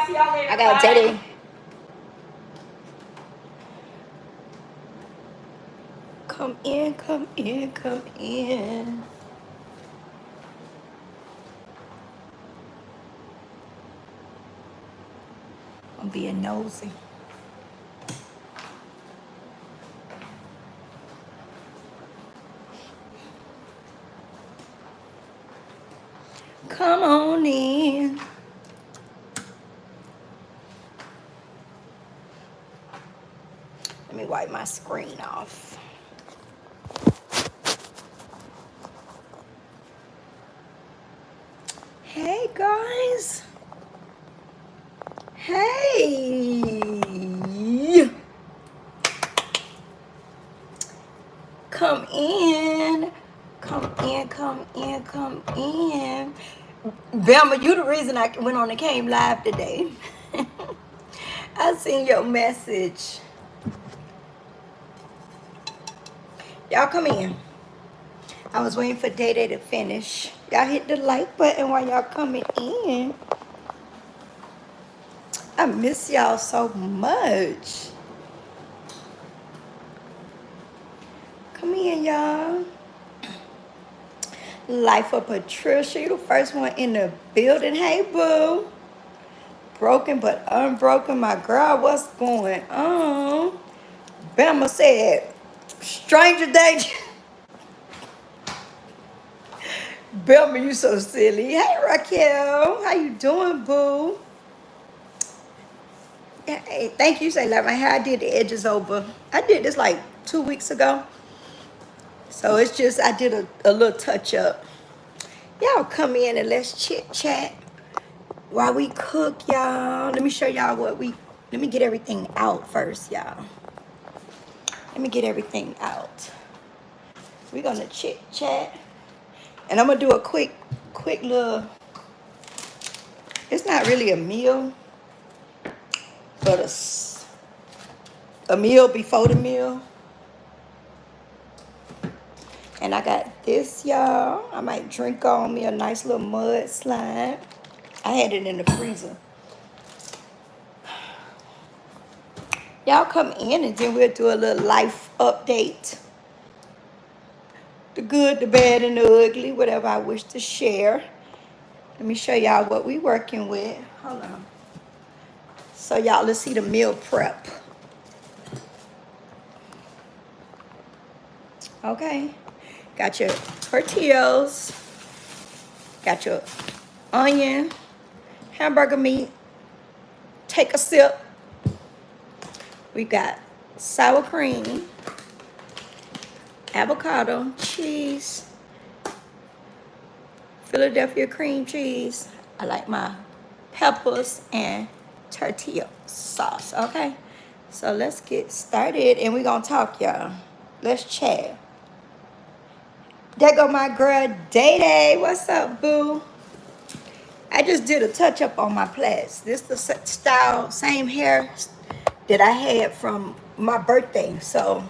See y'all later. I got JD. Come in, come in, come in. I'm being nosy. Come on in. Let me wipe my screen off. Hey guys. Hey. Come in. Come in, come in, come in. Belma, you the reason I went on and came live today. I seen your message. Y'all come in. I was waiting for Day Day to finish. Y'all hit the like button while y'all coming in. I miss y'all so much. Come in, y'all. Life of Patricia, you the first one in the building. Hey, boo. Broken but unbroken, my girl. What's going on? Bama said, stranger danger. Belma, you so silly. Hey, Raquel. How you doing, boo? Hey, thank you. Say, like my hair, I did the edges over. I did this like 2 weeks ago. So it's just, I did a little touch up. Y'all come in and let's chit chat while we cook, y'all. Let me show y'all let me get everything out first, y'all. Let me get everything out. We're gonna chit chat. And I'm gonna do a quick little, it's not really a meal, but a meal before the meal. And I got this, y'all. I might drink on me a nice little mud slide. I had it in the freezer. Y'all come in and then we'll do a little life update. The good, the bad, and the ugly, whatever I wish to share. Let me show y'all what we working with. Hold on. So y'all, let's see the meal prep. Okay. Got your tortillas. Got your onion, hamburger meat. Take a sip. We got sour cream, avocado, cheese, Philadelphia cream cheese. I like my peppers and tortilla sauce, okay? So let's get started and we're gonna talk, y'all. Let's chat. There go my girl, Day Day. What's up, boo? I just did a touch up on my plaits. This the style, same hair that I had from my birthday. So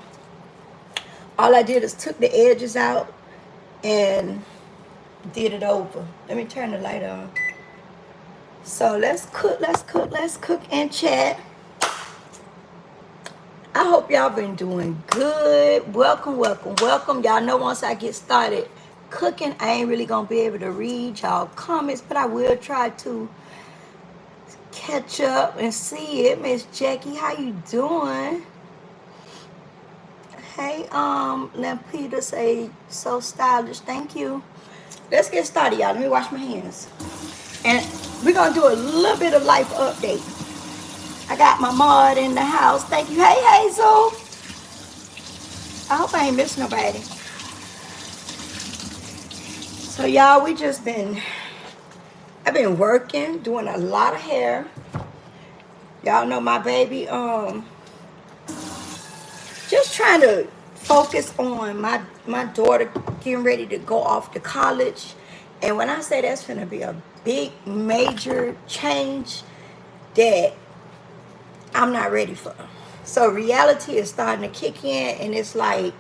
all I did is took the edges out and did it over. Let me turn the light on. So let's cook and chat. I hope y'all been doing good. Welcome, welcome, welcome. Y'all know once I get started cooking, I ain't really gonna be able to read y'all comments, but I will try to catch up and see it. Miss Jackie, how you doing? Hey, Lampita say so stylish. Thank you. Let's get started, y'all. Let me wash my hands. And we're gonna do a little bit of life update. I got my mud in the house. Thank you. Hey, Hazel. I hope I ain't missed nobody. So y'all, I've been working, doing a lot of hair. Y'all know my baby, just trying to focus on my daughter getting ready to go off to college. And when I say that's gonna be a big, major change that I'm not ready for. So reality is starting to kick in, and it's like,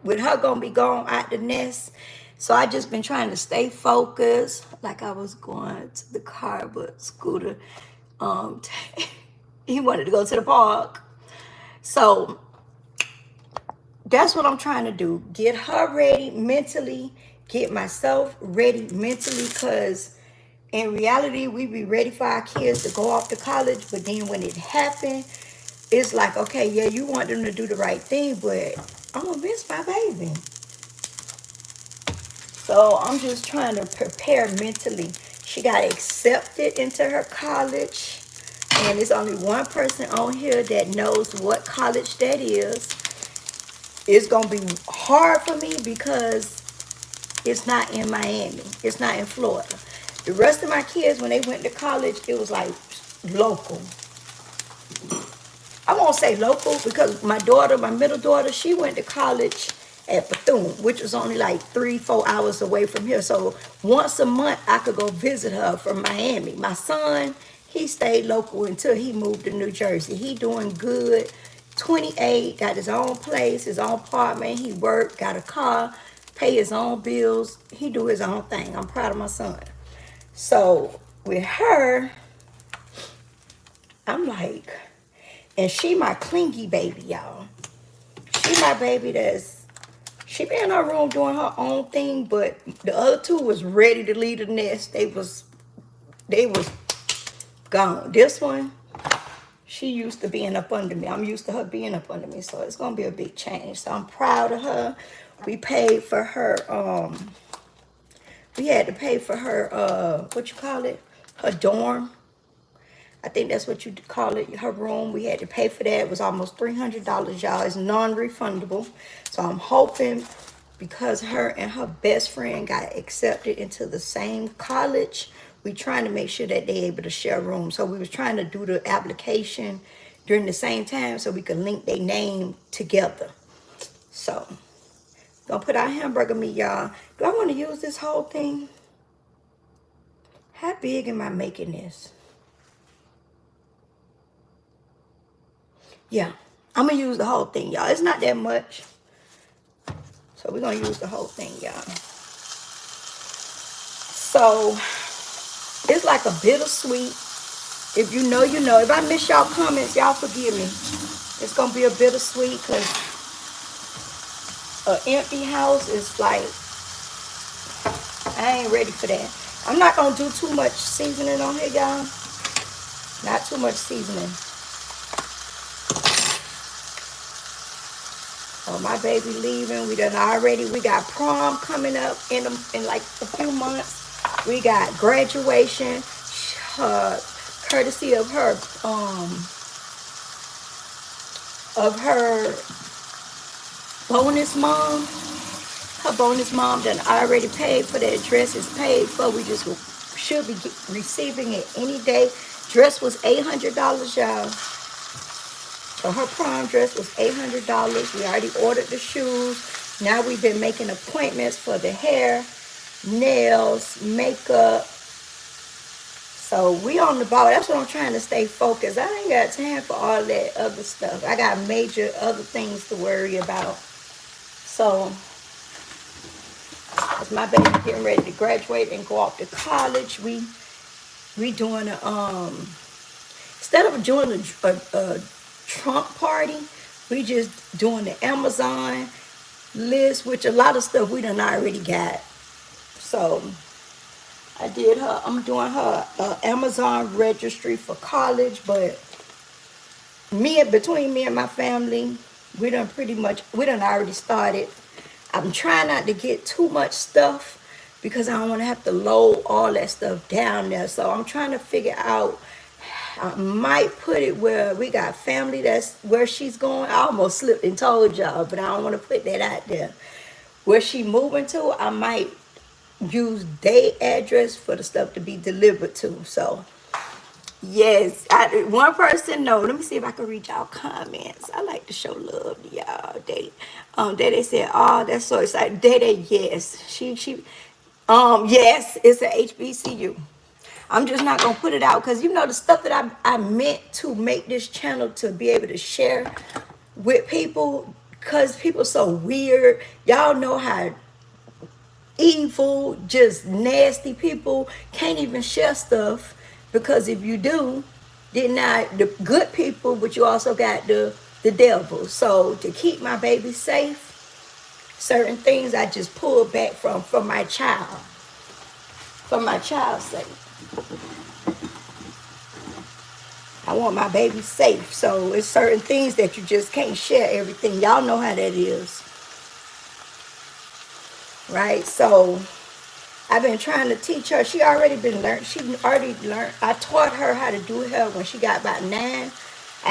with her gonna be gone out the nest. So I just been trying to stay focused. like I was going to the car, but Scooter, he wanted to go to the park. So that's what I'm trying to do. Get her ready mentally, get myself ready mentally, because in reality, we be ready for our kids to go off to college, but then when it happened, it's like, okay, yeah, you want them to do the right thing, but I'm gonna miss my baby. So I'm just trying to prepare mentally. She got accepted into her college, and there's only one person on here that knows what college that is. It's gonna be hard for me because it's not in Miami. It's not in Florida. The rest of my kids, when they went to college, it was like local. I won't say local because my daughter, my middle daughter, she went to college at Bethune, which was only like 3-4 hours away from here. So once a month, I could go visit her from Miami. My son, he stayed local until he moved to New Jersey. He doing good. 28, got his own place, his own apartment. He worked, got a car, pay his own bills. He do his own thing. I'm proud of my son. So with her, I'm like, and she my clingy baby, y'all. She my baby she be in her room doing her own thing, but the other two was ready to leave the nest. They was gone. This one, she used to being up under me. I'm used to her being up under me, so it's gonna be a big change. So I'm proud of her. We paid for her, we had to pay for her, what you call it? Her dorm. I think that's what you call it, her room. We had to pay for that. It was almost $300, y'all. It's non-refundable. So I'm hoping, because her and her best friend got accepted into the same college, we trying to make sure that they able to share rooms. So we was trying to do the application during the same time so we could link their name together. So, gonna put our hamburger meat, y'all. Do I want to use this whole thing? How big am I making this? Yeah, I'm going to use the whole thing, y'all. It's not that much. So we're going to use the whole thing, y'all. So it's like a bittersweet. If you know, you know. If I miss y'all comments, y'all forgive me. It's going to be a bittersweet because an empty house is like, I ain't ready for that. I'm not going to do too much seasoning on here, y'all. Not too much seasoning. Oh, my baby leaving. We got prom coming up in like a few months. We got graduation, courtesy of her bonus mom. Her bonus mom done already paid for that. Dress is paid for. We just should be receiving it any day. Dress was $800, y'all. So her prom dress was $800. We already ordered the shoes. Now we've been making appointments for the hair, nails, makeup. So we on the ball. That's what I'm trying to stay focused. I ain't got time for all that other stuff. I got major other things to worry about. So as my baby getting ready to graduate and go off to college, we doing instead of doing a trunk party, we just doing the Amazon list, which a lot of stuff we done already got. So I'm doing her Amazon registry for college, but between me and my family, we done already started. I'm trying not to get too much stuff because I don't want to have to load all that stuff down there. So I'm trying to figure out, I might put it where we got family that's where she's going. I almost slipped and told y'all, but I don't want to put that out there. Where she moving to, I might use their address for the stuff to be delivered to. So, yes, one person, no, let me see if I can read y'all comments. I like to show love to y'all. They said, oh, that's so exciting. Yes. Yes, it's a HBCU. I'm just not going to put it out because, you know, the stuff that I meant to make this channel to be able to share with people, because people so weird. Y'all know how evil, just nasty people can't even share stuff, because if you do, then not the good people, but you also got the devil. So to keep my baby safe, certain things I just pull back from my child, for my child's sake. I want my baby safe. So it's certain things that you just can't share everything. Y'all know how that is. Right? So I've been trying to teach her. She already learned. I taught her how to do hair when she got about 9. I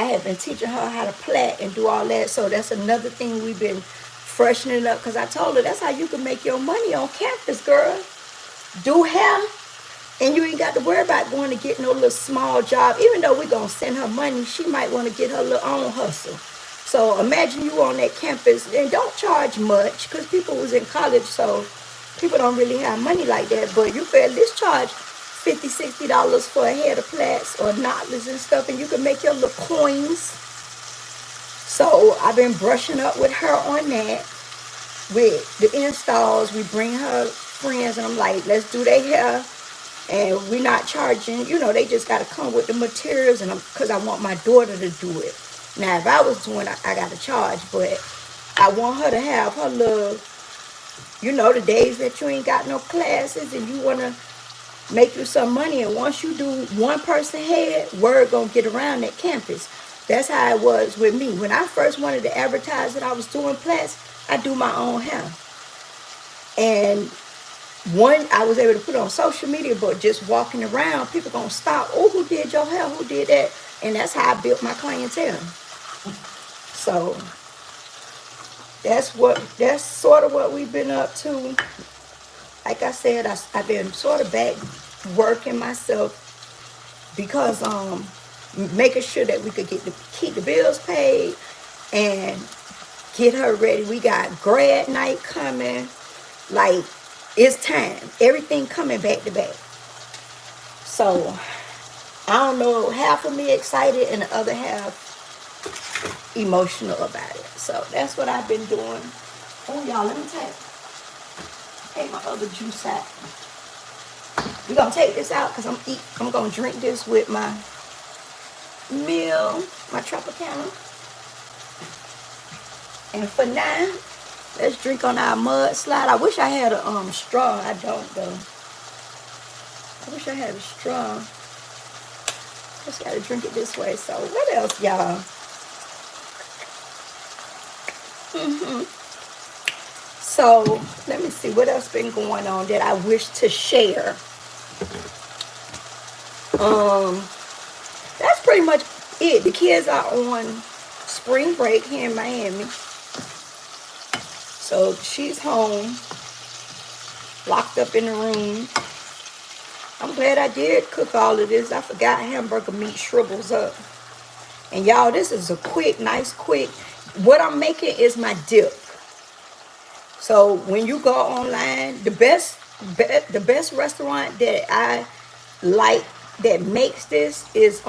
have been teaching her how to plait and do all that. So that's another thing we've been freshening up, because I told her that's how you can make your money on campus, girl. Do hair, and you ain't got to worry about going to get no little small job. Even though we're going to send her money, she might want to get her little own hustle. So imagine you on that campus, and don't charge much, because people was in college, so people don't really have money like that. But you could at least charge $50, $60 for a head of plaits or knotless and stuff, and you can make your little coins. So I've been brushing up with her on that. With the installs, we bring her friends, and I'm like, let's do their hair. And we're not charging, they just got to come with the materials, and because I want my daughter to do it. Now, if I was doing it, I got to charge, but I want her to have her little, the days that you ain't got no classes and you want to make you some money. And once you do one person head, word going to get around that campus. That's how it was with me. When I first wanted to advertise that I was doing plaits, I do my own hair. And one, I was able to put on social media, but just walking around, people going to stop. Oh, who did your hair? Who did that? And that's how I built my clientele. So that's sort of what we've been up to. Like I said, I've been sort of back working myself, because making sure that we could keep the bills paid and get her ready. We got grad night coming. Like, it's time. Everything coming back to back. So I don't know, half of me excited and the other half emotional about it. So that's what I've been doing. Oh, y'all, let me take my other juice out. We're going to take this out because I'm going to drink this with my meal, my Tropicana. And for now, let's drink on our mudslide. I wish I had a straw. I don't, though. I wish I had a straw. Just got to drink it this way. So what else, y'all? So let me see what else been going on that I wish to share. That's pretty much it. The kids are on spring break here in Miami. So she's home, locked up in the room. I'm glad I did cook all of this. I forgot hamburger meat shrivels up. And y'all, this is a nice quick. What I'm making is my dip. So when you go online, the best restaurant that I like that makes this is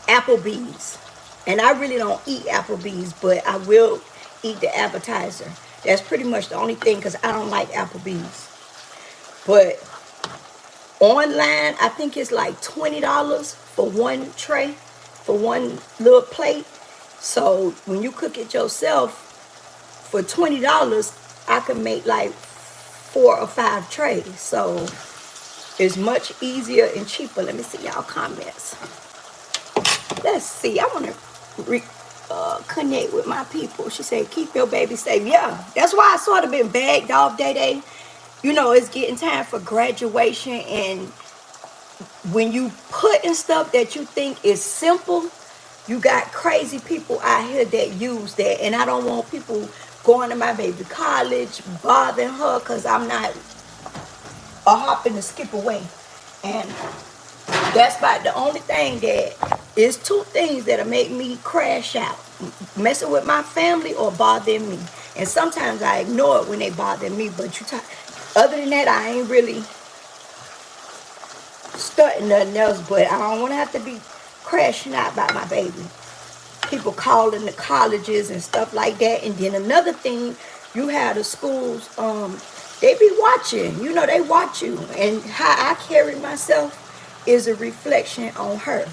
Applebee's. And I really don't eat Applebee's, but I will eat the appetizer. That's pretty much the only thing, because I don't like Applebee's. But online, I think it's like $20 for one tray, for one little plate. So when you cook it yourself, for $20, I can make like 4 or 5 trays. So it's much easier and cheaper. Let me see y'all comments. Let's see. I want to connect with my people. She said, keep your baby safe. Yeah, that's why I sort of been bagged off day. It's getting time for graduation. And when you put in stuff that you think is simple, you got crazy people out here that use that. And I don't want people going to my baby college, bothering her, because I'm not a hop and a skip away. And that's about the only thing that is 2 things that'll make me crash out. Messing with my family or bothering me. And sometimes I ignore it when they bother me. But other than that, I ain't really starting nothing else. But I don't want to have to be crashing out about my baby. People calling the colleges and stuff like that. And then another thing, you have the schools they be watching. You know, they watch you. And how I carry myself is a reflection on her.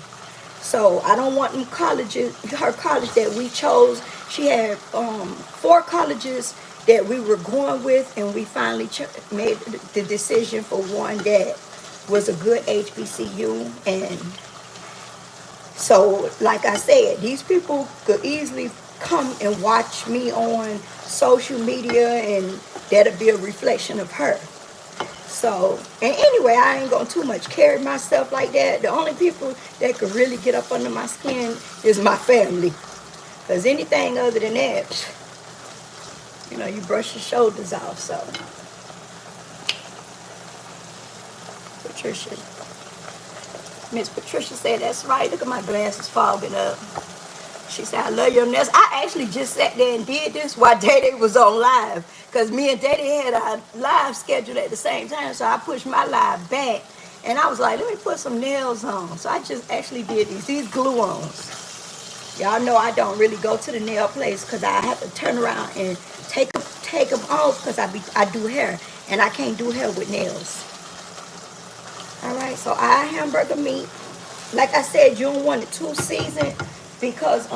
So I don't want them colleges, her college that we chose. She had 4 colleges that we were going with, and we finally made the decision for one that was a good HBCU. And so, like I said, these people could easily come and watch me on social media, and that'll be a reflection of her. So, and anyway, I ain't gonna too much carry myself like that. The only people that could really get up under my skin is my family. Because anything other than that, you know, you brush your shoulders off. So, Patricia, Miss Patricia said, that's right. Look at my glasses fogging up. She said, I love your nails. I actually just sat there and did this while Daddy was on live. Because me and Daddy had our live scheduled at the same time. So I pushed my live back. And I was like, let me put some nails on. So I just actually did these glue-ons. Y'all know I don't really go to the nail place because I have to turn around and take them off because I do hair. And I can't do hair with nails. All right, so our hamburger meat. Like I said, you don't want it too seasoned, because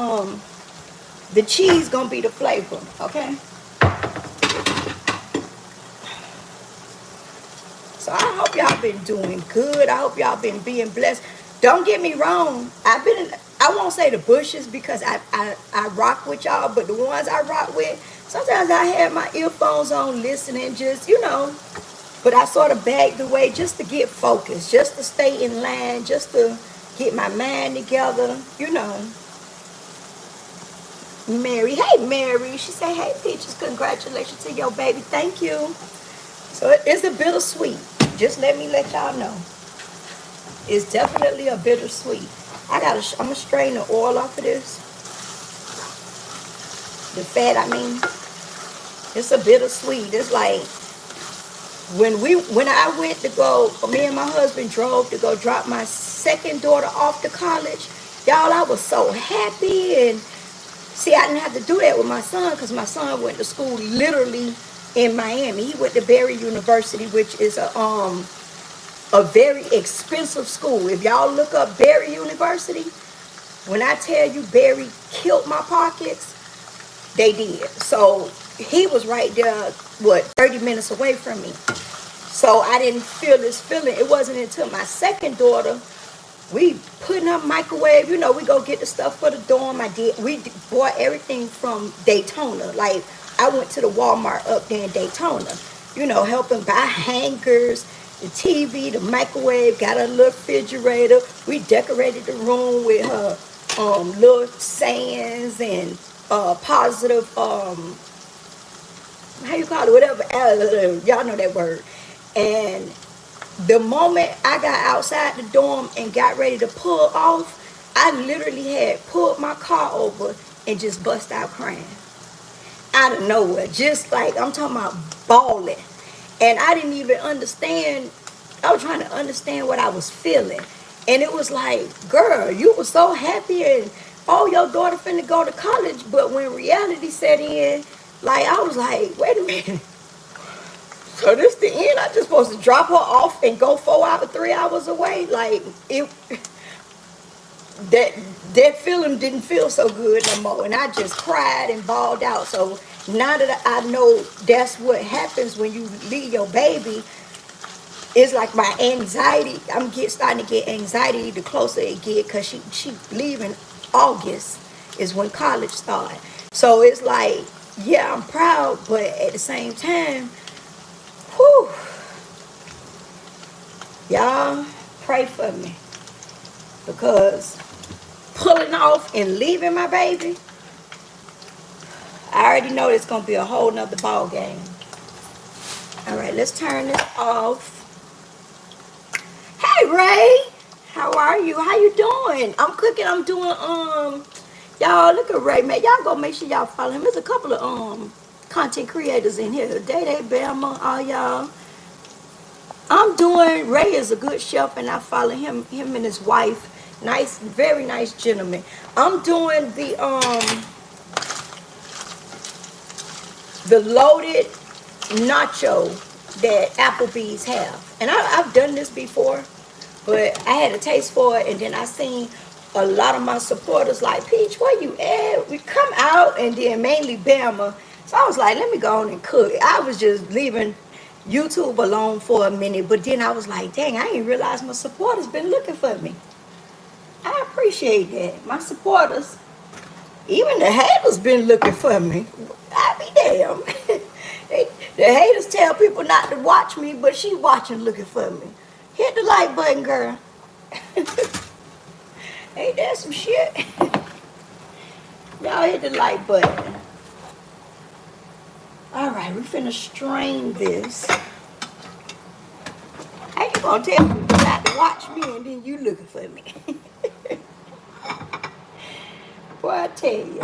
the cheese gonna be the flavor, okay? So I hope y'all been doing good. I hope y'all been being blessed. Don't get me wrong, I won't say the bushes because I rock with y'all, but the ones I rock with, sometimes I have my earphones on listening, just, you know, but I sort of bagged away just to get focused, just to stay in line, just to get my mind together, you know. Mary, hey Mary, she said, hey Peaches, congratulations to your baby. Thank you. So it's a bittersweet. Just let me let y'all know. It's definitely a bittersweet. I'm gonna strain the oil off of this. The fat, I mean. It's a bittersweet. It's like when I went to go, me and my husband drove to go drop my second daughter off to college. Y'all, I was so happy. And see, I didn't have to do that with my son because my son went to school literally in Miami. He went to Barry University, which is a very expensive school. If y'all look up Barry University, when I tell you Barry killed my pockets, they did. So he was right there, 30 minutes away from me. So I didn't feel this feeling. It wasn't until my second daughter, we put in a microwave. You know, we go get the stuff for the dorm. We bought everything from Daytona. Like, I went to the Walmart up there in Daytona, you know, helping buy hangers, the TV, the microwave, got a little refrigerator. We decorated the room with her little sayings and positive, how you call it, whatever, y'all know that word. And the moment I got outside the dorm and got ready to pull off, I literally had pulled my car over and just bust out crying. Out of nowhere. Just like, I'm talking about bawling. And I didn't even understand. I was trying to understand what I was feeling. And it was like, girl, you were so happy and, oh, your daughter finna go to college. But when reality set in, like, I was like, wait a minute. So this the end? I just supposed to drop her off and go 3 hours away? Like, that feeling didn't feel so good no more. And I just cried and bawled out. So now that I know that's what happens when you leave your baby, it's like my anxiety, starting to get anxiety the closer it get, because she leaving August is when college started. So it's like, yeah, I'm proud, but at the same time, whew, y'all pray for me, because pulling off and leaving my baby, I already know it's gonna be a whole nother ball game. All right, let's turn this off. Hey Ray, how are you? How you doing? I'm cooking. I'm doing y'all look at Ray, man. Y'all go make sure y'all follow him. There's a couple of content creators in here. Day Bama, all y'all. I'm doing, Ray is a good chef, and I follow him and his wife. Nice, very nice gentleman. I'm doing the loaded nacho that Applebee's have. And I've done this before, but I had a taste for it, and then I seen a lot of my supporters like, Peach, where you at? We come out, and then mainly Bama. So I was like, let me go on and cook. I was just leaving YouTube alone for a minute, but then I was like, dang, I didn't realize my supporters been looking for me. I appreciate that. My supporters, even the haters been looking for me. I be damn. The haters tell people not to watch me, but she watching looking for me. Hit the like button, girl. Ain't that some shit? Y'all hit the like button. Alright, we finna strain this. How you gonna tell people not to watch me and then you looking for me? Boy, I tell you.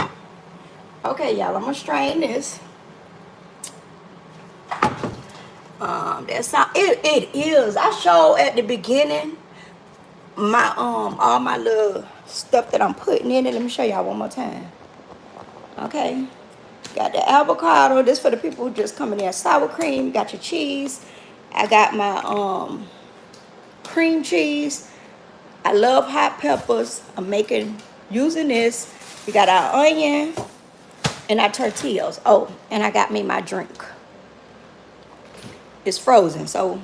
Okay, y'all, I'm gonna strain this. That's not it is. I showed at the beginning my all my little stuff that I'm putting in it. Let me show y'all one more time. Okay. Got the avocado. This for the people who just coming in. Sour cream. Got your cheese. I got my cream cheese. I love hot peppers. I'm using this. We got our onion and our tortillas. Oh, and I got me my drink. It's frozen, so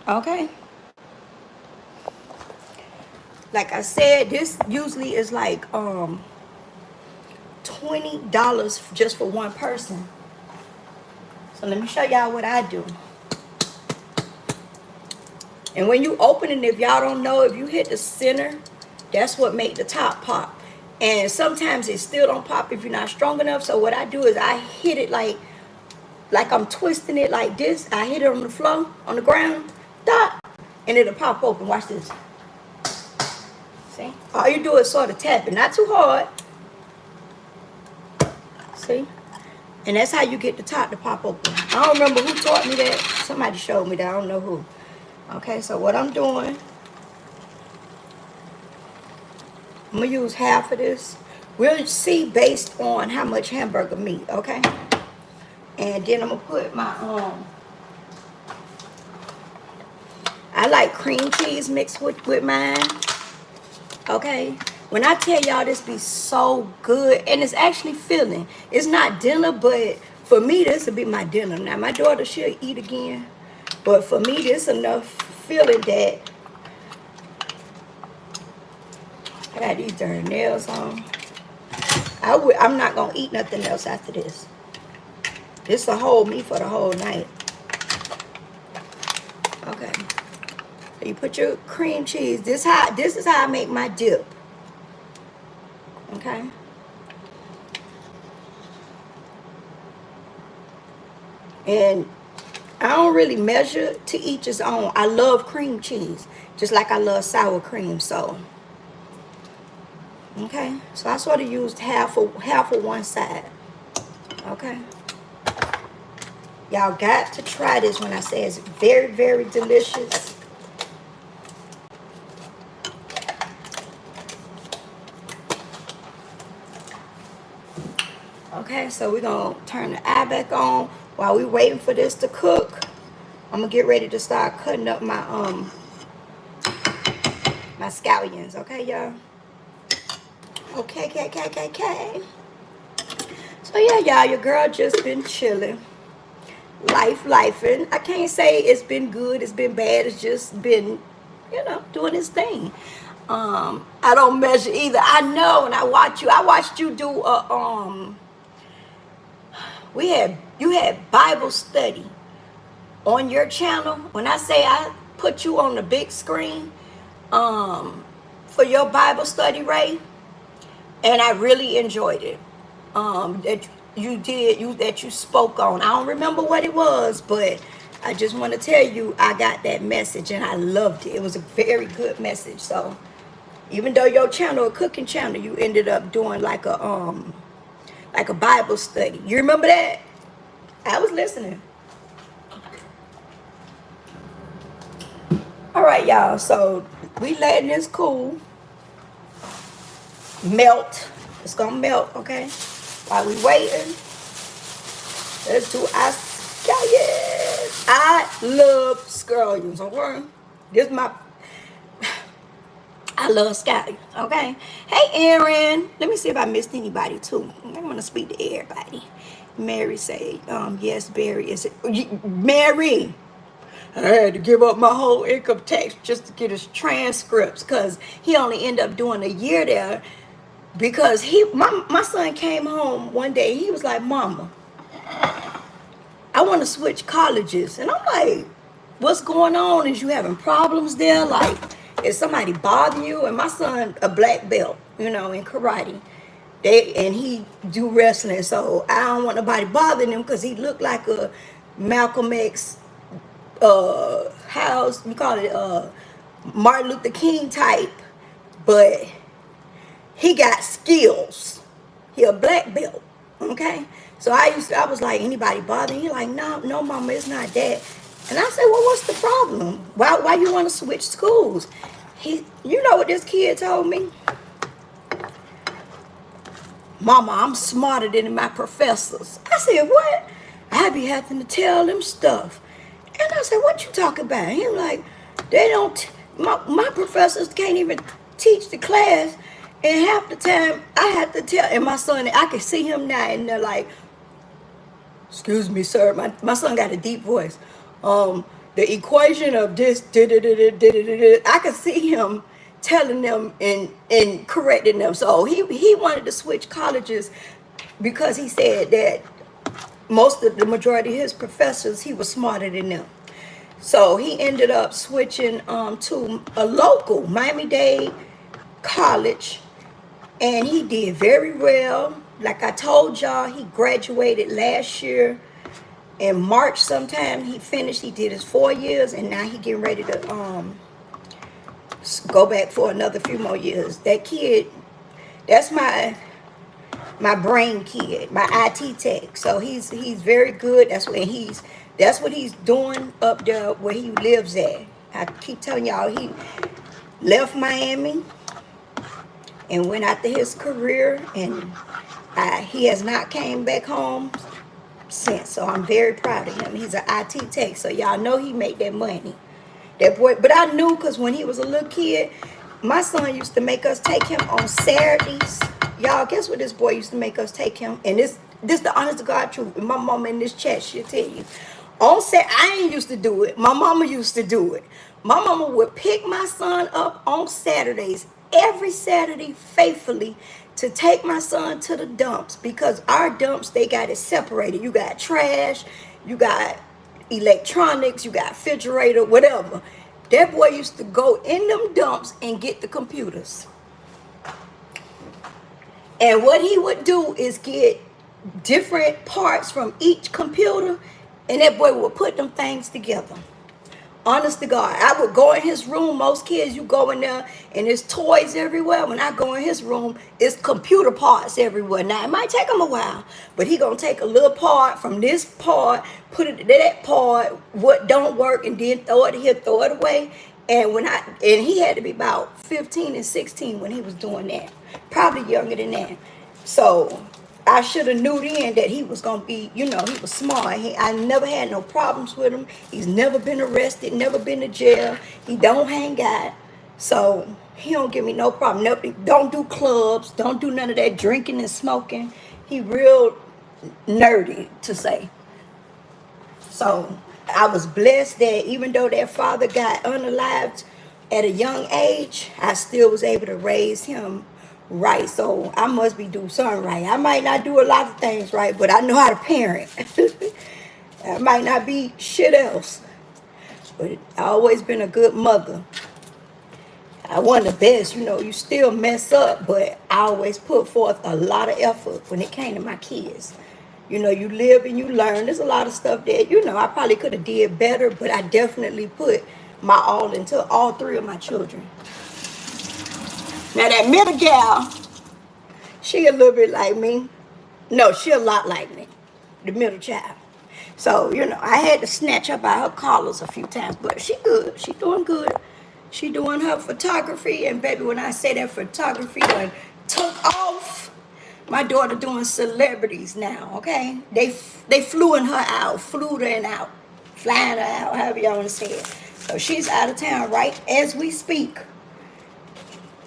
okay. Like I said, this usually is like $20 just for one person. So let me show y'all what I do. And when you open it, if y'all don't know, if you hit the center, that's what make the top pop. And sometimes it still don't pop if you're not strong enough. So what I do is I hit it like I'm twisting it like this. I hit it on the floor, on the ground, dot, and it'll pop open. Watch this. See? All you do is sort of tap it, not too hard. See? And that's how you get the top to pop open. I don't remember who taught me that. Somebody showed me that. I don't know who. Okay, so what I'm doing, I'm going to use half of this. We'll see based on how much hamburger meat, okay? And then I'm going to put my, I like cream cheese mixed with mine, okay? When I tell y'all this be so good, and it's actually filling. It's not dinner, but for me, this will be my dinner. Now, my daughter, she'll eat again. But for me, this enough filling that I got these darn nails on. I'm not going to eat nothing else after this. This will hold me for the whole night. Okay. So you put your cream cheese. This is how I make my dip. Okay. And I don't really measure, to each his own. I love cream cheese, just like I love sour cream. So, okay. So I sort of used half of one side. Okay. Y'all got to try this when I say it's very, very delicious. Okay, so we're going to turn the eye back on. While we're waiting for this to cook, I'm going to get ready to start cutting up my my scallions. Okay, y'all? Okay. So, yeah, y'all, your girl just been chilling. Lifing. I can't say it's been good, it's been bad. It's just been, doing its thing. I don't measure either. I know when I watched you do you had Bible study on your channel. When I say I put you on the big screen for your Bible study, Ray, and I really enjoyed it. That you spoke on. I don't remember what it was, but I just want to tell you I got that message and I loved it. It was a very good message. So even though your channel, a cooking channel, you ended up doing like a Bible study. You remember that? I was listening. All right, y'all. So we letting this cool. Melt. It's gonna melt, okay? While we waiting, let's do our scallions. I love scallions, okay? This my, I love scallions, okay? Hey, Aaron. Let me see if I missed anybody, too. I want to speak to everybody. Mary say, yes, Barry is it. Mary, I had to give up my whole income tax just to get his transcripts because he only ended up doing a year there because my son came home one day. He was like, Mama, I want to switch colleges. And I'm like, what's going on? Is you having problems there? Like, is somebody bothering you? And my son, a black belt, in karate. And he do wrestling. So I don't want nobody bothering him because he looked like a Malcolm X, house, we call it Martin Luther King type. But he got skills. He a black belt, okay? So I was like, anybody bothering? He like, no, Mama, it's not that. And I said, well, what's the problem? Why you want to switch schools? You know what this kid told me? Mama, I'm smarter than my professors. I said, what? I be having to tell them stuff. And I said, what you talking about? He like, they don't, my professors can't even teach the class. And half the time, I have to tell, and my son, I can see him now, and they're like, excuse me, sir. My son got a deep voice. The equation of this, I could see him telling them and correcting them. So he wanted to switch colleges because he said that the majority of his professors, he was smarter than them. So he ended up switching to a local Miami-Dade college, and he did very well. Like I told y'all, he graduated last year in March sometime. He finished, he did his 4 years, and now he getting ready to go back for another few more years. That kid, that's my brain kid, my IT tech. So he's very good. That's what he's doing up there where he lives at. I keep telling y'all, he left Miami and went after his career, and he has not came back home since. So I'm very proud of him. He's an IT tech, so y'all know he make that money. That boy, but I knew because when he was a little kid, my son used to make us take him on Saturdays. Y'all, guess what this boy used to make us take him? And this the honest to God truth. My mama in this chat, she'll tell you. I ain't used to do it. My mama used to do it. My mama would pick my son up on Saturdays, every Saturday, faithfully, to take my son to the dumps, because our dumps, they got it separated. You got trash, you got electronics, you got refrigerator, whatever. That boy used to go in them dumps and get the computers. And what he would do is get different parts from each computer, and that boy would put them things together. Honest to God, I would go in his room. Most kids, you go in there and there's toys everywhere. When I go in his room, it's computer parts everywhere. Now, it might take him a while, but he gonna take a little part from this part, put it to that part, what don't work, and then throw it away. And he had to be about 15 and 16 when he was doing that. Probably younger than that. So I should have knew then that he was going to be, he was smart. I never had no problems with him. He's never been arrested, never been to jail. He don't hang out. So he don't give me no problem. Don't do clubs. Don't do none of that drinking and smoking. He real nerdy, to say. So I was blessed that even though that father got unalived at a young age, I still was able to raise him right. So I must be doing something right. I might not do a lot of things right, but I know how to parent. I might not be shit else, but I always been a good mother. I wasn't the best, you still mess up, but I always put forth a lot of effort when it came to my kids. You live and you learn. There's a lot of stuff that, I probably could have did better, but I definitely put my all into all three of my children. Now that middle gal, she a little bit like me. No, she a lot like me, the middle child. So, I had to snatch her by her collars a few times, but she good. She doing good. She doing her photography, and baby, when I say that photography done took off, my daughter doing celebrities now, okay? They flew her out. flying her out, however y'all want to say it. So she's out of town right as we speak.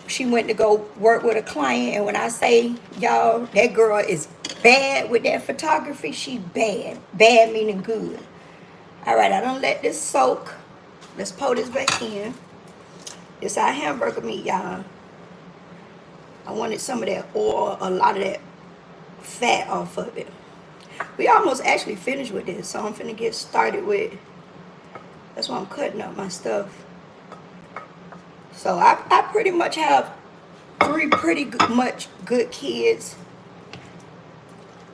She went to go work with a client, and when I say, y'all, that girl is bad with that photography. She bad. Bad meaning good. All right, I don't let this soak. Let's pour this back in. This our hamburger meat, y'all. I wanted some of that oil, a lot of that fat off of it. We almost actually finished with this, so I'm finna get started with, that's why I'm cutting up my stuff. So I pretty much have 3 pretty much good kids.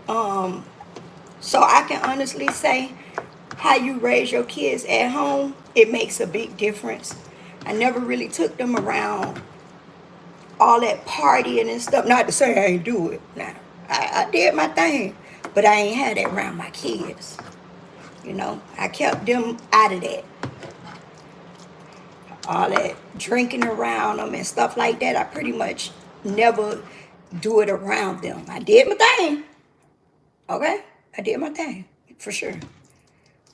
So I can honestly say how you raise your kids at home, it makes a big difference. I never really took them around all that partying and stuff. Not to say I ain't do it. Nah, I did my thing, but I ain't had that around my kids. You know, I kept them out of that. All that drinking around them and stuff like that, I pretty much never do it around them. I did my thing. Okay? I did my thing, for sure.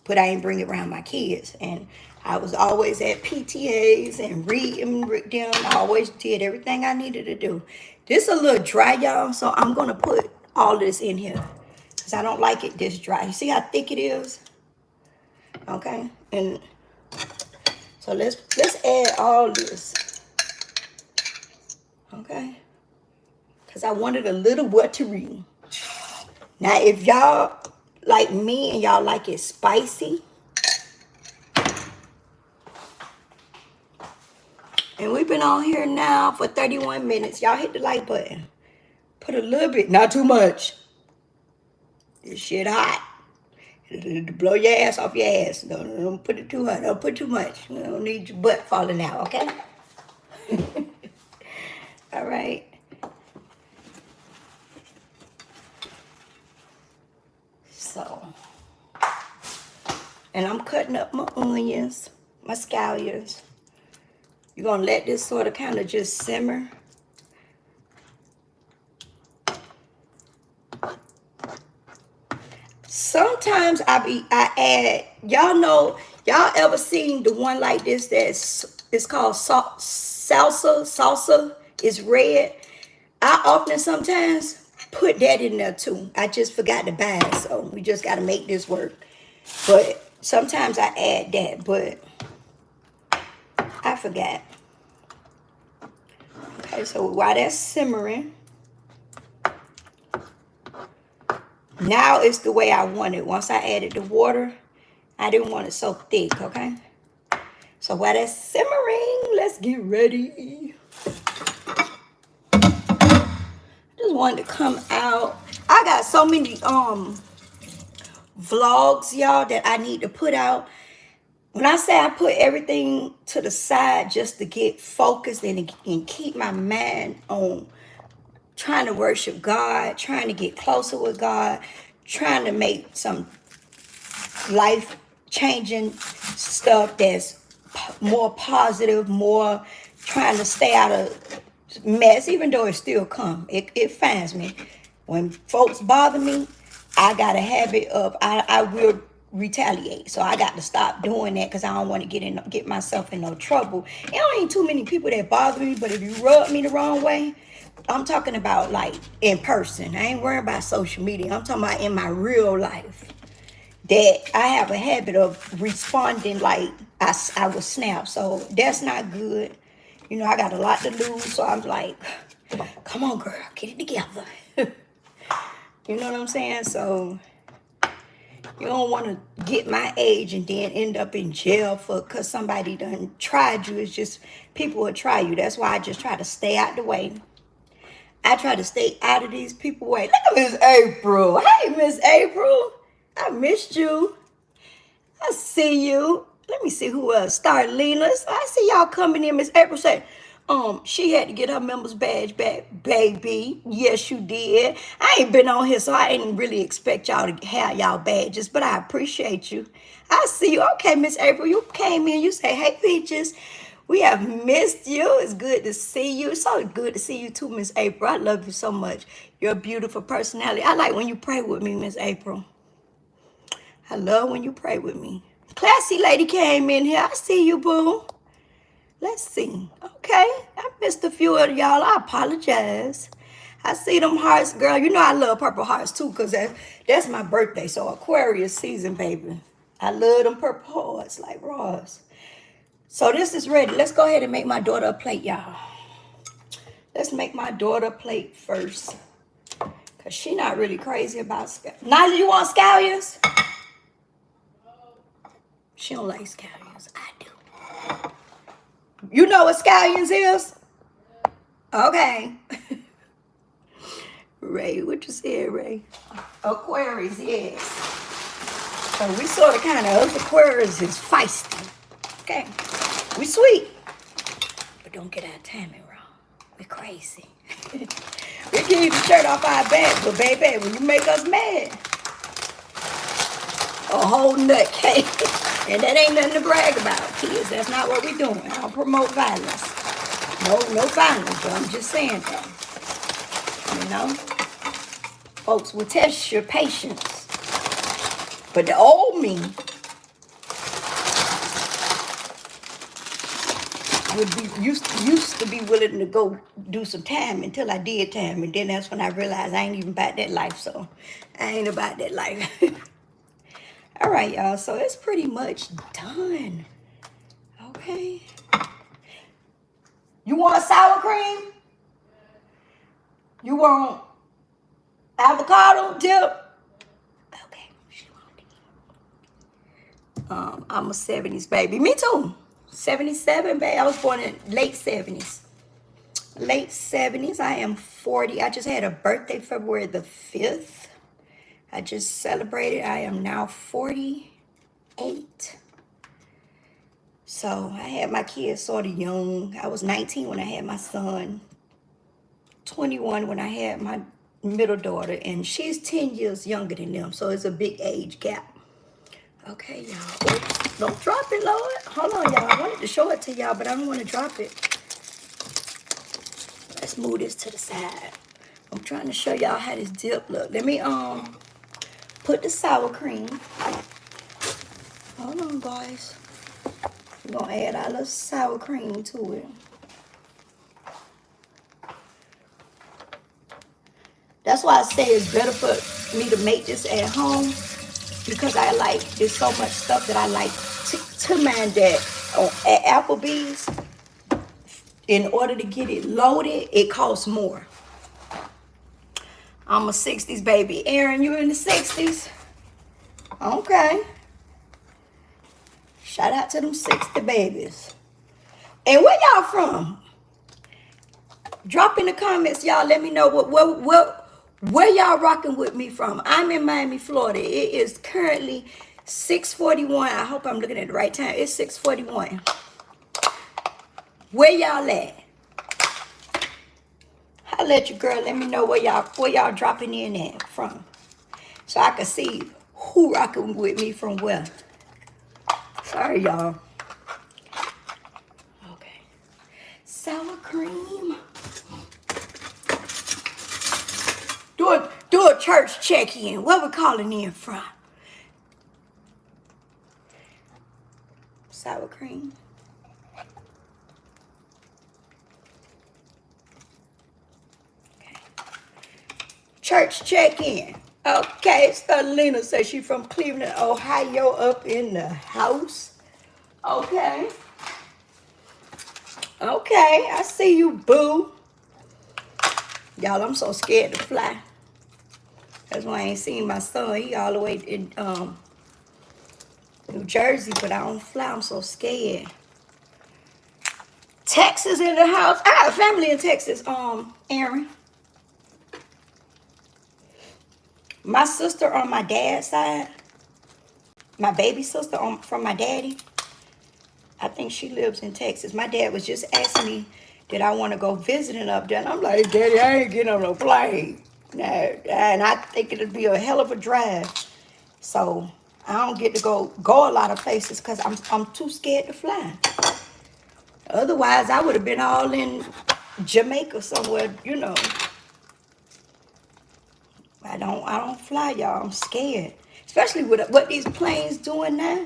But I ain't bring it around my kids. And I was always at PTAs and reading them. I always did everything I needed to do. This a little dry, y'all, so I'm going to put all this in here. Because I don't like it this dry. You see how thick it is? Okay? And so let's add all this. Okay? Because I wanted a little buttery. Now, if y'all like me and y'all like it spicy, and we've been on here now for 31 minutes, y'all hit the like button. Put a little bit, not too much. This shit hot. It'll blow your ass off your ass. Don't put it too hot. Don't put too much. We don't need your butt falling out, okay? All right. So, and I'm cutting up my onions, my scallions. You're going to let this sort of kind of just simmer. Sometimes I add, y'all know, y'all ever seen the one like this it's called salsa, it's red. I often sometimes put that in there too. I just forgot to buy it, so we just got to make this work. But sometimes I add that, but I forgot. Okay, so while that's simmering, now it's the way I want it. Once I added the water, I didn't want it so thick, okay? So while that's simmering, let's get ready. Just wanted to come out. I got so many vlogs, y'all, that I need to put out. When I say I put everything to the side just to get focused and keep my mind on trying to worship God, trying to get closer with God, trying to make some life-changing stuff that's more positive, more trying to stay out of mess, even though it still come. It finds me. When folks bother me, I got a habit of, I will retaliate. So I got to stop doing that because I don't want to get myself in no trouble. It ain't too many people that bother me, but if you rub me the wrong way, I'm talking about like in person. I ain't worrying about social media. I'm talking about in my real life. That I have a habit of responding like I would snap. So that's not good. You know, I got a lot to lose. So I'm like, come on, girl, get it together. You know what I'm saying? So you don't want to get my age and then end up in jail because somebody done tried you. It's just people will try you. That's why I just try to stay out the way. I try to stay out of these people's way. Look at Miss April. Hey, Miss April. I missed you. I see you. Let me see who else. Starlina. I see y'all coming in. Miss April said, she had to get her member's badge back. Baby, yes, you did. I ain't been on here, so I ain't really expect y'all to have y'all badges, but I appreciate you. I see you. Okay, Miss April, you came in. You say, hey, Peaches. We have missed you. It's good to see you. It's so good to see you too, Miss April. I love you so much. You're a beautiful personality. I like when you pray with me, Miss April. I love when you pray with me. Classy lady came in here. I see you, boo. Let's see. Okay. I missed a few of y'all. I apologize. I see them hearts, girl. You know I love purple hearts too, because that's my birthday. So Aquarius season, baby. I love them purple hearts like Ross. So this is ready. Let's go ahead and make my daughter a plate, y'all. Let's make my daughter a plate first. Because she not really crazy about scallions. Nyla, you want scallions? She don't like scallions. I do. You know what scallions is? Okay. Ray, what you said, Ray? Aquarius, yes. So we sort of kind of, us Aquarius is feisty. Okay. We sweet. But don't get our timing wrong. We're crazy. We keep the shirt off our back, but baby, when you make us mad, a whole nut cake. And that ain't nothing to brag about, kids. That's not what we're doing. I don't promote violence. No violence, but I'm just saying that. You know? Folks will test your patience. But the old me would be used to be willing to go do some time until I did time. And then that's when I realized I ain't even about that life. So I ain't about that life. All right, y'all. So it's pretty much done. Okay. You want sour cream? You want avocado dip? Okay. I'm a 70s baby. Me too. 77, baby. I was born in late 70s. Late 70s. I am 40. I just had a birthday February the 5th. I just celebrated. I am now 48. So I had my kids sort of young. I was 19 when I had my son. 21 when I had my middle daughter. And she's 10 years younger than them. So it's a big age gap. Okay, y'all. Oops, don't drop it, Lord. Hold on, y'all. I wanted to show it to y'all, but I don't want to drop it. Let's move this to the side. I'm trying to show y'all how this dip look. Let me put the sour cream. Hold on, guys. We're going to add our little sour cream to it. That's why I say it's better for me to make this at home, because I like, there's so much stuff that I like to mind that at Applebee's, in order to get it loaded, it costs more. I'm a 60s baby. Aaron, you in the 60s? Okay. Shout out to them 60 babies. And where y'all from? Drop in the comments, y'all. Let me know where y'all rocking with me from. I'm in Miami, Florida. It is currently 6:41. I hope I'm looking at the right time. It's 6:41. Where y'all at? I'll let you, girl. Let me know where y'all dropping in at from, so I can see who rocking with me from where. Sorry, y'all. Okay. Sour cream. Do a church check-in. Where we calling in from? Sour cream. Okay. Church check-in. Okay, Starlina says she's from Cleveland, Ohio, up in the house. Okay. Okay, I see you, boo. Y'all, I'm so scared to fly. That's why I ain't seen my son. He all the way in New Jersey, but I don't fly. I'm so scared. Texas in the house. I have family in Texas, Aaron. My sister on my dad's side, my baby sister from my daddy, I think she lives in Texas. My dad was just asking me, did I want to go visiting up there? And I'm like, Daddy, I ain't getting on no plane. Nah, and I think it'll be a hell of a drive. So I don't get to go a lot of places because I'm too scared to fly. Otherwise, I would have been all in Jamaica somewhere, you know. I don't fly, y'all. I'm scared. Especially with what these planes doing now.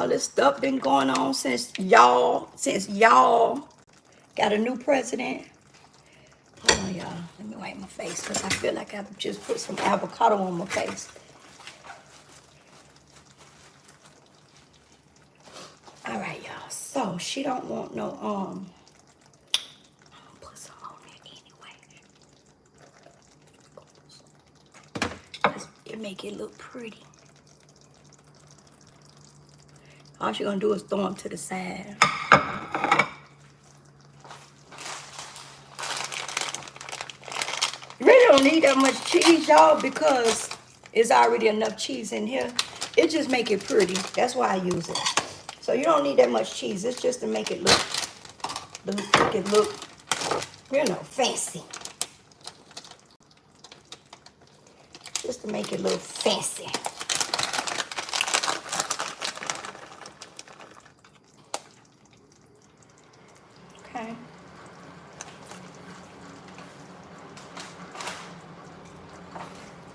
all this stuff been going on since y'all got a new president. Hold on, y'all. Let me wipe my face because I feel like I just put some avocado on my face. All right, y'all. So she don't want no I'm gonna put some on there anyway. It make it look pretty. All she gonna do is throw them to the side. You really don't need that much cheese, y'all, because it's already enough cheese in here. It just make it pretty. That's why I use it. So you don't need that much cheese. It's just to make it look, you know, fancy. Just to make it look fancy. Okay.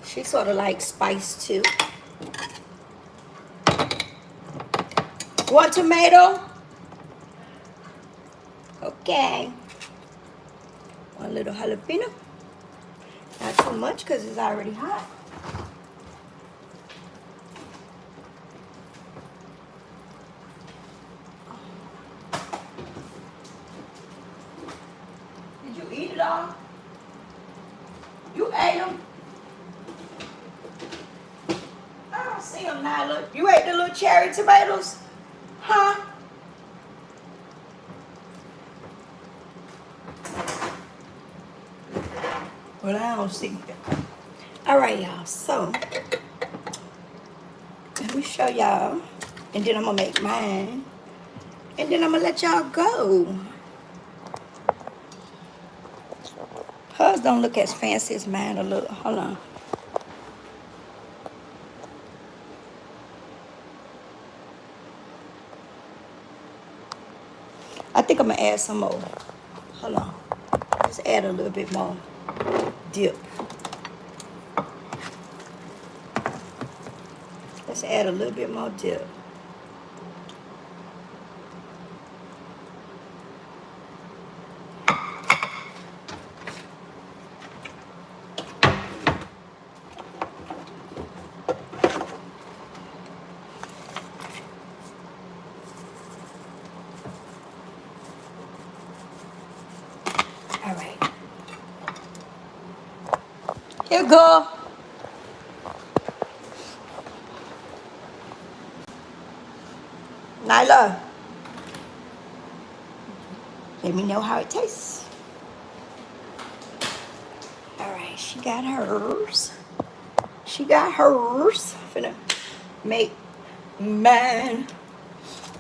She sort of like spice too. One tomato? Okay. One little jalapeno. Not too much because it's already hot. Did you eat it all? You ate them? I don't see them now. Look, you ate the little cherry tomatoes? Huh? Well, I don't see them. All right, y'all. So, let me show y'all. And then I'm going to make mine. And then I'm going to let y'all go. Hers don't look as fancy as mine a little. Hold on. I think I'm going to add some more. Hold on. Let's add a little bit more dip. Let's add a little bit more dip. All right. Here you go. Nyla, let me know how it tastes. All right, she got hers. She got hers. Finna make mine.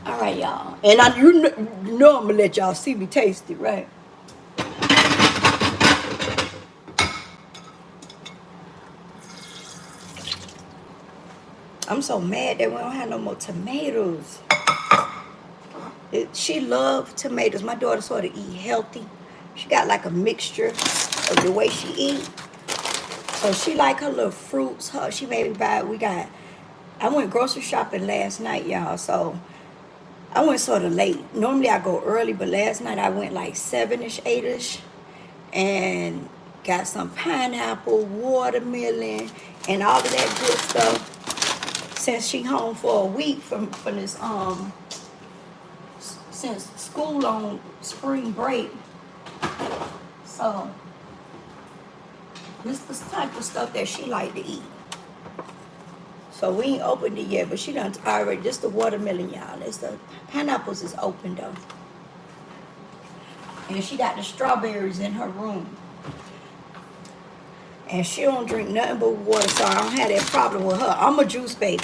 All right, y'all. And you know I'm gonna let y'all see me taste it, right? I'm so mad that we don't have no more tomatoes. She loves tomatoes. My daughter sort of eat healthy. She got like a mixture of the way she eat. So she like her little fruits. She maybe buy, I went grocery shopping last night, y'all. So I went sort of late. Normally I go early, but last night I went like 7-ish, 8-ish. And got some pineapple, watermelon, and all of that good stuff. Since she home for a week from this, since school on spring break. So this is the type of stuff that she like to eat. So we ain't opened it yet, but she done already. Just the watermelon, y'all. The pineapples is open though. And she got the strawberries in her room. And she don't drink nothing but water, so I don't have that problem with her. I'm a juice baby.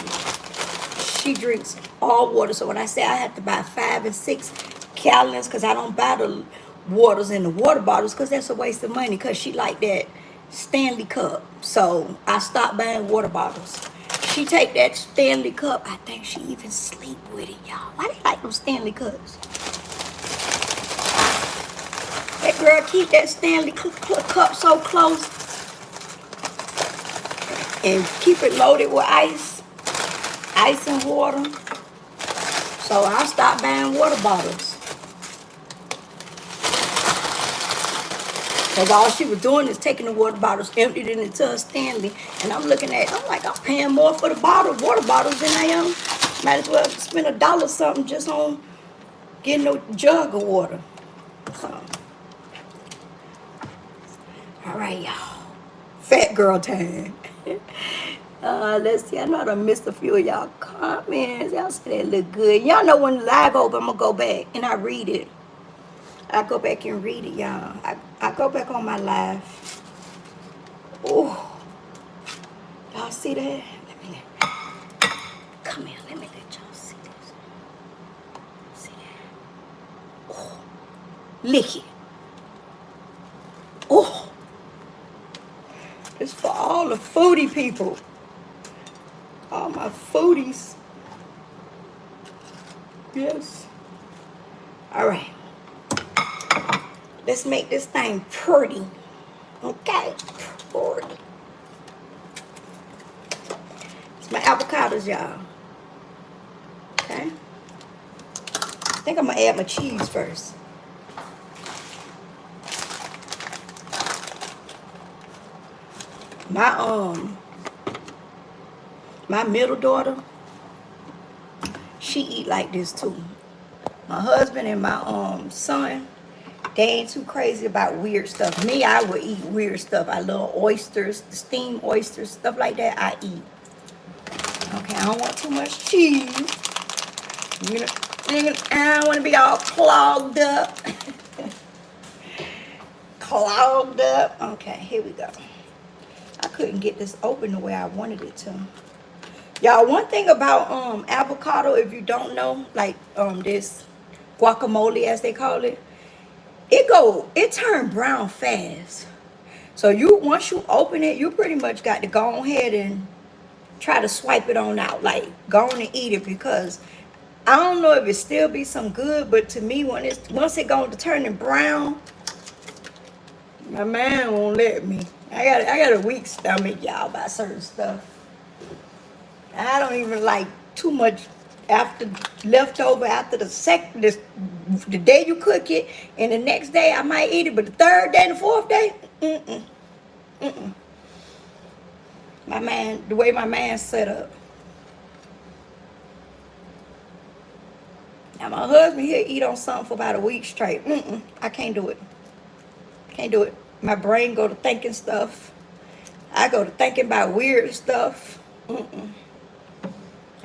She drinks all water. So when I say I have to buy 5 and 6 gallons, because I don't buy the waters in the water bottles, because that's a waste of money, because she like that Stanley cup. So I stopped buying water bottles. She take that Stanley cup. I think she even sleep with it, y'all. Why they like those Stanley cups? That girl keep that Stanley cup so close and keep it loaded with ice and water. So I stopped buying water bottles. Because all she was doing is taking the water bottles, emptied it into her Stanley. And I'm looking at it, I'm like, I'm paying more for the water bottles than I am. Might as well spend $1 something just on getting a jug of water. So, all right, y'all. Fat girl time. Let's see. I know I done missed a few of y'all comments. Y'all say that look good. Y'all know when the live over, I'm going to go back and I read it. I go back and read it, y'all. I go back on my live. Oh, y'all see that? Come here. Let me let y'all see this. See that? Oh, lick it. Oh, it's for all the foodie people. All my foodies. Yes. All right. Let's make this thing pretty. Okay? Pretty. It's my avocados, y'all. Okay? I think I'm going to add my cheese first. My middle daughter, she eat like this too. My husband and my son, they ain't too crazy about weird stuff. Me, I would eat weird stuff. I love oysters, steamed oysters, stuff like that. I eat. Okay, I don't want too much cheese. You know, I don't want to be all clogged up. Clogged up. Okay, here we go. I couldn't get this open the way I wanted it to. Y'all, one thing about avocado, if you don't know, like this guacamole as they call it, it turn brown fast. So once you open it, you pretty much got to go ahead and try to swipe it on out, like go on and eat it, because I don't know if it still be some good, but to me, once it goes to turning brown, my man won't let me. I got a weak stomach, y'all, about certain stuff. I don't even like too much leftover after the day you cook it, and the next day I might eat it, but the third day and the fourth day, the way my man's set up. Now my husband, he'll eat on something for about a week straight. I can't do it. Can't do it. My brain go to thinking stuff. I go to thinking about weird stuff.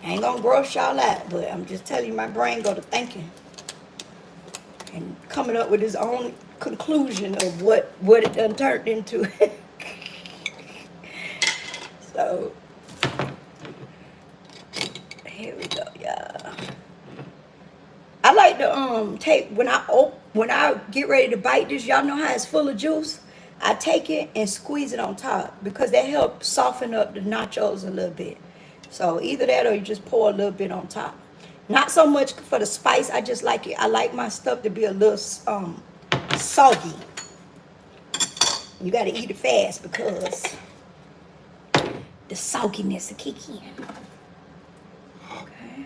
I ain't gonna gross y'all out, but I'm just telling you, my brain go to thinking and coming up with his own conclusion of what it done turned into. So here we go, y'all. I like to take when I get ready to bite this. Y'all know how it's full of juice. I take it and squeeze it on top because that helps soften up the nachos a little bit. So either that or you just pour a little bit on top. Not so much for the spice. I just like it. I like my stuff to be a little soggy. You got to eat it fast because the sogginess will kick in. Okay.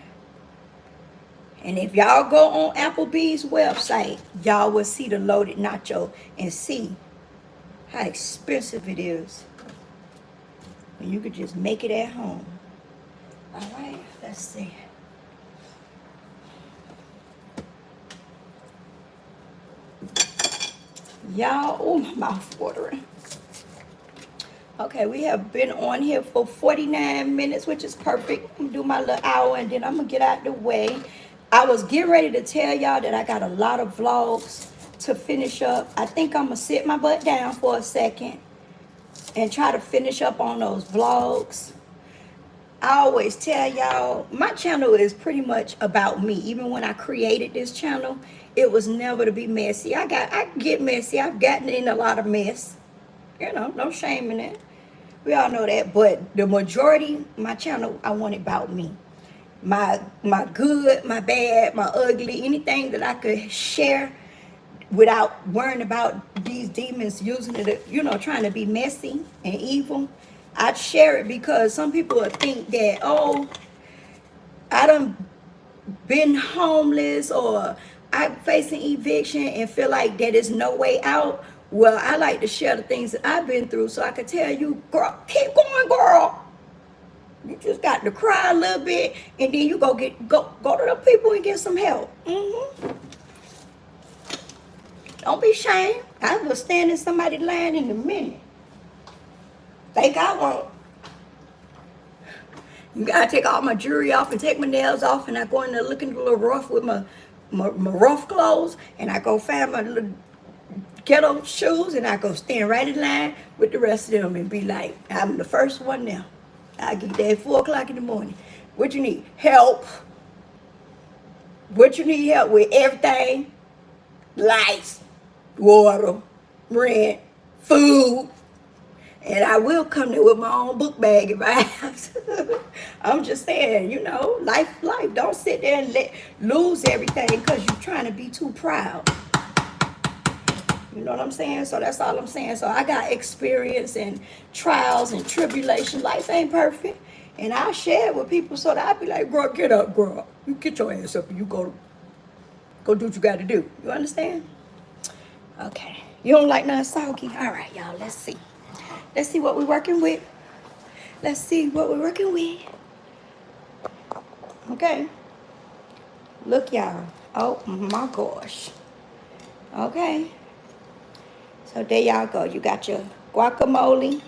And if y'all go on Applebee's website, y'all will see the loaded nacho and see how expensive it is. And you could just make it at home. All right, let's see. Y'all, oh, my mouth watering. Okay, we have been on here for 49 minutes, which is perfect. I'm gonna do my little hour and then I'm gonna get out the way. I was getting ready to tell y'all that I got a lot of vlogs to finish up. I think I'm gonna sit my butt down for a second and try to finish up on those vlogs. I always tell y'all, my channel is pretty much about me. Even when I created this channel, it was never to be messy. I get messy. I've gotten in a lot of mess. You know, no shame in it. We all know that. But the majority, my channel, I want it about me. My good, my bad, my ugly, anything that I could share without worrying about these demons using it, you know, trying to be messy and evil. I'd share it because some people would think that, oh, I done been homeless or I'm facing eviction and feel like there is no way out, well, I like to share the things that I've been through so I can tell you, girl, keep going, girl. You just got to cry a little bit, and then you go to the people and get some help. Don't be ashamed. I will stand in somebody's line in a minute. Think I won't. You gotta take all my jewelry off and take my nails off, and I go in there looking a little rough with my rough clothes, and I go find my little ghetto shoes, and I go stand right in line with the rest of them and be like, I'm the first one now. I get there at 4 o'clock in the morning. What you need? Help. What you need help with? Everything. Lights, water, rent, food. And I will come there with my own book bag if I have to. I'm just saying, you know, life. Don't sit there and lose everything because you're trying to be too proud. You know what I'm saying? So that's all I'm saying. So I got experience and trials and tribulation. Life ain't perfect. And I share it with people so that I be like, girl, get up, girl. You get your ass up and you go do what you got to do. You understand? Okay. You don't like nothing soggy? All right, y'all. Let's see. Let's see what we're working with. Let's see what we're working with. Okay. Look, y'all. Oh, my gosh. Okay. So there y'all go. You got your guacamole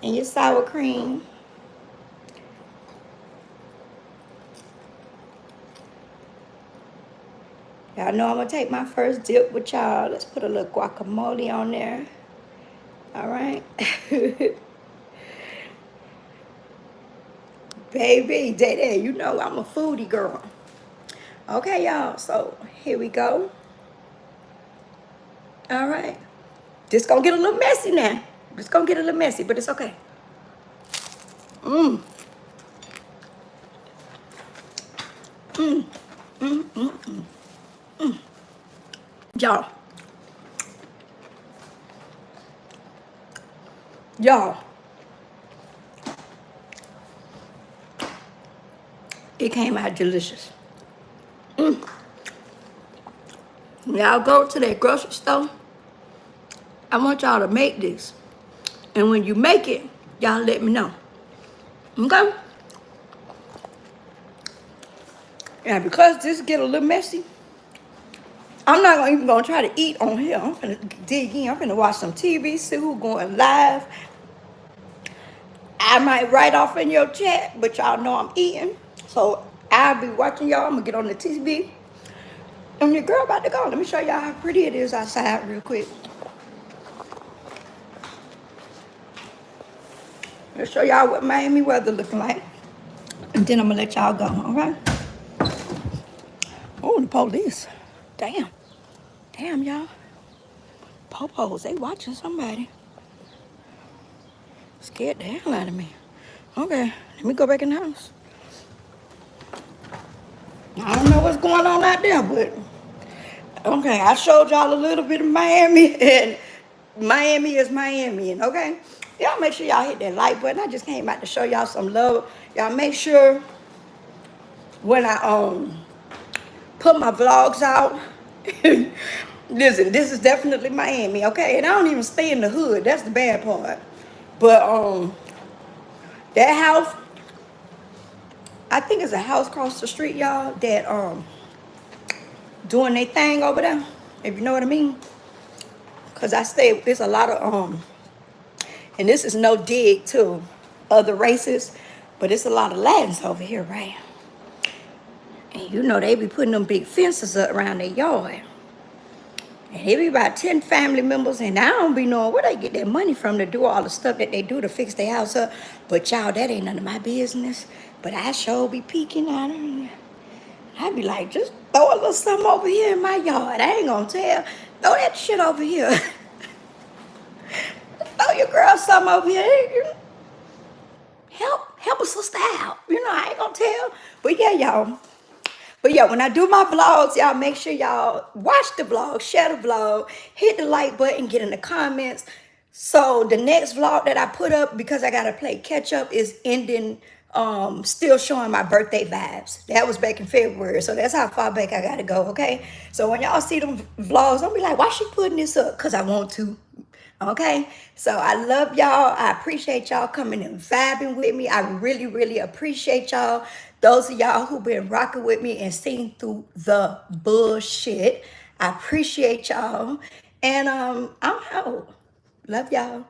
and your sour cream. Y'all know I'm going to take my first dip with y'all. Let's put a little guacamole on there. All right. Baby, Day, you know I'm a foodie girl. Okay, y'all. So here we go. All right. Just gonna get a little messy now. Just gonna get a little messy, but it's okay. Mmm. Mmm. Mmm. Mmm. Mmm. Mm. Y'all. It came out delicious. Y'all go to that grocery store. I want y'all to make this. And when you make it, y'all let me know. Okay? Now, because this get a little messy, I'm not even gonna try to eat on here. I'm gonna dig in. I'm gonna watch some TV, see who's going live. I might write off in your chat, but y'all know I'm eating. So I'll be watching y'all. I'm gonna get on the TV. And your girl about to go. Let me show y'all how pretty it is outside real quick. Let's show y'all what Miami weather looking like. And then I'm gonna let y'all go, all right? Oh, the police. Damn. Damn, y'all. Popos, they watching somebody. Scared the hell out of me. Okay, let me go back in the house. I don't know what's going on out there, but okay, I showed y'all a little bit of Miami, and Miami is Miami, and okay? Y'all make sure y'all hit that like button. I just came out to show y'all some love. Y'all make sure when I put my vlogs out, listen, this is definitely Miami, okay? And I don't even stay in the hood. That's the bad part. But that house, I think it's a house across the street, y'all, that doing their thing over there, if you know what I mean. Cause I stay, there's a lot of and this is no dig to other races, but it's a lot of Latins over here, right? And you know they be putting them big fences up around their yard. And there be about 10 family members, and I don't be knowing where they get their money from to do all the stuff that they do to fix their house up. But y'all, that ain't none of my business. But I sure be peeking at them. I be like, just throw a little something over here in my yard. I ain't gonna tell. Throw that shit over here. Throw your girl something over here. Help a sister out. You know, I ain't gonna tell. But yeah, y'all. But yeah, when I do my vlogs, y'all make sure y'all watch the vlog, share the vlog, hit the like button, get in the comments. So the next vlog that I put up, because I gotta play catch up, is ending still showing my birthday vibes. That was back in February, so that's how far back I gotta go, okay? So when y'all see them vlogs, don't be like, why she putting this up? Because I want to, okay? So I love y'all. I appreciate y'all coming and vibing with me. I really, really appreciate y'all. Those of y'all who been rocking with me and seeing through the bullshit, I appreciate y'all. And I'm out. Love y'all.